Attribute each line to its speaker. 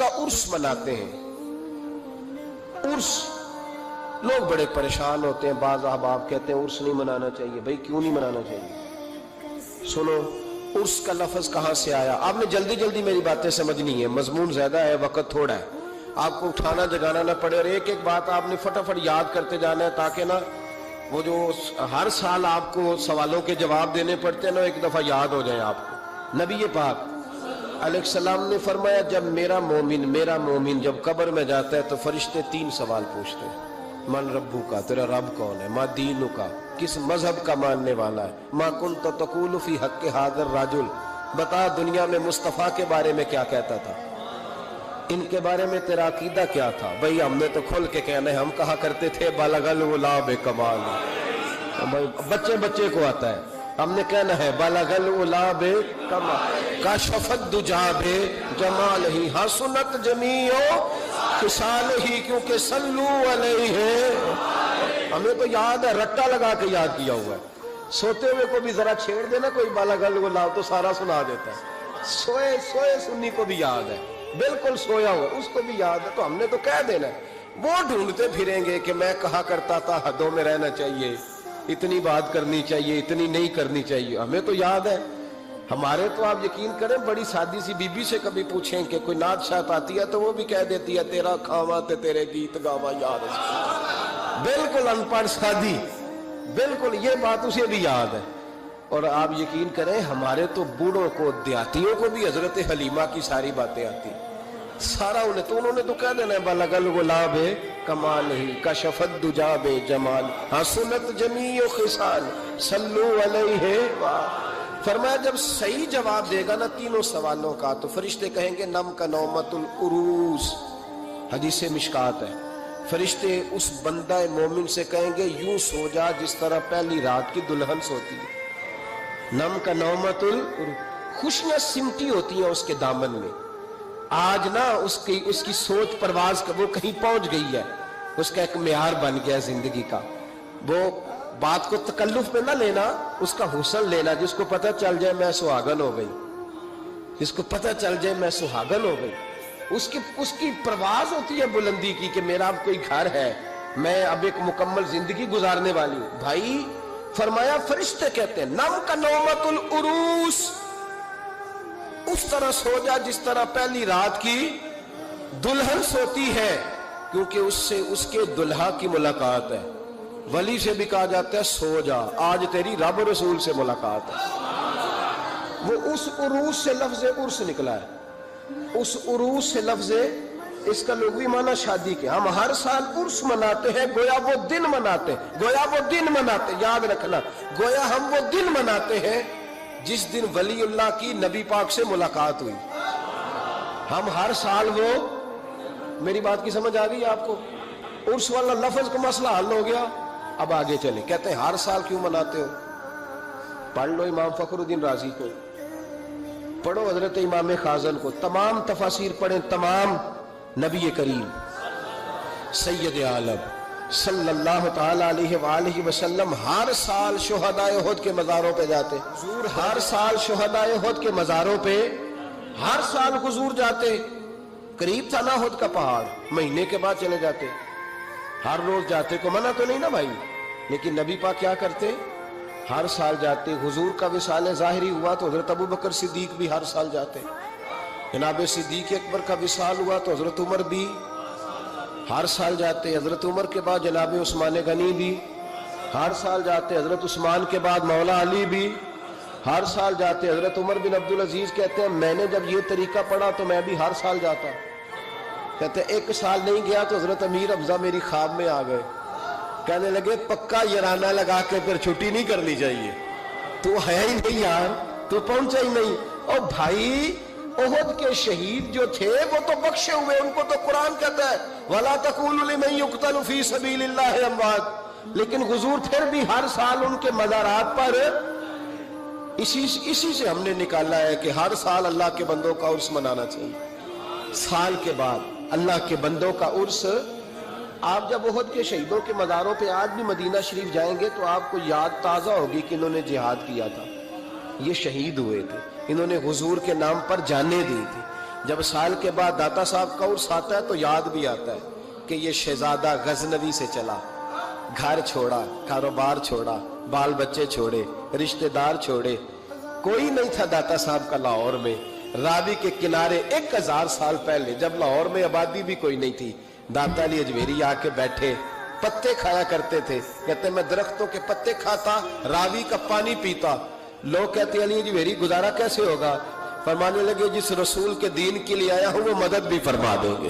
Speaker 1: کا عرس مناتے ہیں. عرس لوگ بڑے پریشان ہوتے ہیں. بعض احباب کہتے ہیں عرس نہیں منانا چاہیے. بھائی کیوں نہیں منانا چاہیے؟ سنو, عرس کا لفظ کہاں سے آیا. آپ نے جلدی جلدی میری باتیں سمجھنی ہے, مضمون زیادہ ہے, وقت تھوڑا ہے. آپ کو اٹھانا جگانا نہ پڑے, اور ایک ایک بات آپ نے فٹافٹ یاد کرتے جانا ہے, تاکہ نا وہ جو ہر سال آپ کو سوالوں کے جواب دینے پڑتے ہیں نا, ایک دفعہ یاد ہو جائے آپ کو. نبی پاک علیہ السلام نے فرمایا, جب میرا مومن جب قبر میں جاتا ہے تو فرشتے 3 سوال پوچھتے ہیں. من ربو کا, تیرا رب کون ہے؟ ما دینو کا, کس مذہب کا ماننے والا ہے؟ ما کنت تقول فی حق ھذا الرجل, بتا دنیا میں مصطفیٰ کے بارے میں کیا کہتا تھا, ان کے بارے میں تیرا عقیدہ کیا تھا؟ بھئی ہم نے تو کھل کے کہنا ہے, ہم کہا کرتے تھے بالغ العلا بکمال. بچے کو آتا ہے, ہم نے کہنا ہے بالغ العلا بکمال, کاشف الدجا بجمال ہی, حسنت جمیع خصال ہی, کیونکہ صلو علیہ. ہمیں تو یاد ہے, رٹا لگا کے یاد کیا ہوا ہے. سوتے ہوئے کو بھی ذرا چھیڑ دینا کوئی بالغ العلا تو سارا سنا دیتا ہے. سوئے سنی کو بھی یاد ہے, بالکل سویا ہوا اس کو بھی یاد ہے. تو ہم نے تو کہہ دینا ہے. وہ ڈھونڈتے پھریں گے کہ میں کہا کرتا تھا حدوں میں رہنا چاہیے, اتنی بات کرنی چاہیے, اتنی نہیں کرنی چاہیے. ہمیں تو یاد ہے. ہمارے تو آپ یقین کریں, بڑی سادی سی بی بی سے کبھی پوچھیں کہ کوئی نعت شاعت آتی ہے تو وہ بھی کہہ دیتی ہے تیرا کھاوا تے تیرے گیت گاوا یاد ہے. بالکل ان پڑھ سادی, بالکل یہ بات اسے بھی یاد ہے. اور آپ یقین کریں, ہمارے تو بوڑھوں کو, دیہاتیوں کو بھی حضرت حلیمہ کی ساری باتیں آتی, سارا انہوں نے تو کہہ دینا ہے بالغ العلا بکمال ہی, کشف الدجا بجمال, حسنت جمیع خصال صلو علیہ. فرمایا جب صحیح جواب دے گا نا تینوں سوالوں کا, تو فرشتے کہیں گے نم کا نومت العروس. حدیث مشکات ہے. فرشتے اس بندہ مومن سے کہیں گے یوں سو جا جس طرح پہلی رات کی دلہن سوتی ہے. نم کا نومت خوشیاں سمٹی ہوتی ہیں اس کے دامن میں. آج نا اس کی سوچ پرواز کا وہ کہیں پہنچ گئی ہے, اس کا ایک معیار بن گیا زندگی کا. وہ بات کو تکلف میں نہ لینا, اس کا حسن لینا. جس کو پتہ چل جائے میں سہاگن ہو گئی, جس کو پتہ چل جائے میں سہاگن ہو گئی, اس کی پرواز ہوتی ہے بلندی کی کہ میرا اب کوئی گھر ہے, میں اب ایک مکمل زندگی گزارنے والی ہوں. بھائی فرمایا فرشتے کہتے ہیں نم کا نومت العروس, اس طرح سو جا جس طرح پہلی رات کی دلہن سوتی ہے, کیونکہ اس سے اس کے دلہا کی ملاقات ہے. ولی سے بھی کہا جاتا ہے سو جا, آج تیری رب رسول سے ملاقات ہے. وہ اس عروس سے لفظ عرس نکلا ہے, اس عروس سے لفظ, اس کا لغوی معنی شادی کے. ہم ہر سال عرس مناتے ہیں, گویا وہ دن مناتے, یاد رکھنا, گویا ہم وہ دن مناتے ہیں جس دن ولی اللہ کی نبی پاک سے ملاقات ہوئی. ہم ہر سال وہ, میری بات کی سمجھ آ گئی آپ کو؟ عرس والا لفظ کا مسئلہ حل ہو گیا. اب آگے چلیں. کہتے ہیں ہر سال کیوں مناتے ہو؟ پڑھ لو امام فخر الدین رازی کو, پڑھو حضرت امام خازن کو, تمام تفاسیر پڑھیں, تمام. نبی کریم سید عالم صلی اللہ تعالی علیہ وآلہ وسلم ہر سال شہداء احد کے مزاروں پہ جاتے. حضور ہر سال شہداء احد کے مزاروں پہ ہر سال حضور جاتے. قریب تھا نا احد کا پہاڑ, مہینے کے بعد چلے جاتے. ہر روز جاتے کو منع تو نہیں نا بھائی, لیکن نبی پاک کیا کرتے؟ ہر سال جاتے. حضور کا وصال ظاہری ہوا تو حضرت ابو بکر صدیق بھی ہر سال جاتے. جناب صدیق اکبر کا وصال ہوا تو حضرت عمر بھی ہر سال جاتے. حضرت عمر کے بعد جناب عثمان غنی بھی ہر سال جاتے. حضرت عثمان کے بعد مولا علی بھی ہر سال جاتے. حضرت عمر بن عبدالعزیز کہتے ہیں میں نے جب یہ طریقہ پڑھا تو میں بھی ہر سال جاتا. کہتے ہیں ایک سال نہیں گیا تو حضرت امیر افضا میری خواب میں آ گئے, کہنے لگے پکا یارانہ لگا کے پھر چھٹی نہیں کرنی چاہیے, تو ہے ہی نہیں یار, تو پہنچا ہی نہیں. اور بھائی احد کے شہید جو تھے وہ تو بخشے ہوئے, ان کو تو قرآن کہتا ہے وَلَا تَقُولُوا لِمَن يُقْتَلُ فِي سَبِيلِ اللَّهِ أَمْوَاتٌ. لیکن حضور پھر بھی ہر سال ان کے مزارات پر, اسی سے ہم نے نکالا ہے کہ ہر سال اللہ کے بندوں کا عرس منانا چاہیے. سال کے بعد اللہ کے بندوں کا عرس. آپ جب احد کے شہیدوں کے مزاروں پہ آج بھی مدینہ شریف جائیں گے تو آپ کو یاد تازہ ہوگی کہ انہوں نے جہاد کیا تھا, یہ شہید ہوئے تھے, انہوں نے حضور کے نام پر جانیں دی تھی. جب سال کے بعد داتا صاحب کا عرس آتا ہے تو یاد بھی آتا ہے کہ یہ شہزادہ غزنوی سے چلا، گھر چھوڑا، کاروبار چھوڑا، بال بچے چھوڑے، رشتہ دار چھوڑے، کوئی نہیں تھا داتا صاحب کا لاہور میں، راوی کے کنارے 1000 سال پہلے جب لاہور میں آبادی بھی کوئی نہیں تھی، داتا علی اجمیری آ کے بیٹھے، پتے کھایا کرتے تھے، کہتے میں درختوں کے پتے کھاتا، راوی کا پانی پیتا۔ لوگ کہتے علی اجمیری گزارا کیسے ہوگا؟ فرمانے لگے جس رسول کے دین کے لیے آیا ہوں وہ مدد بھی فرما دیں گے۔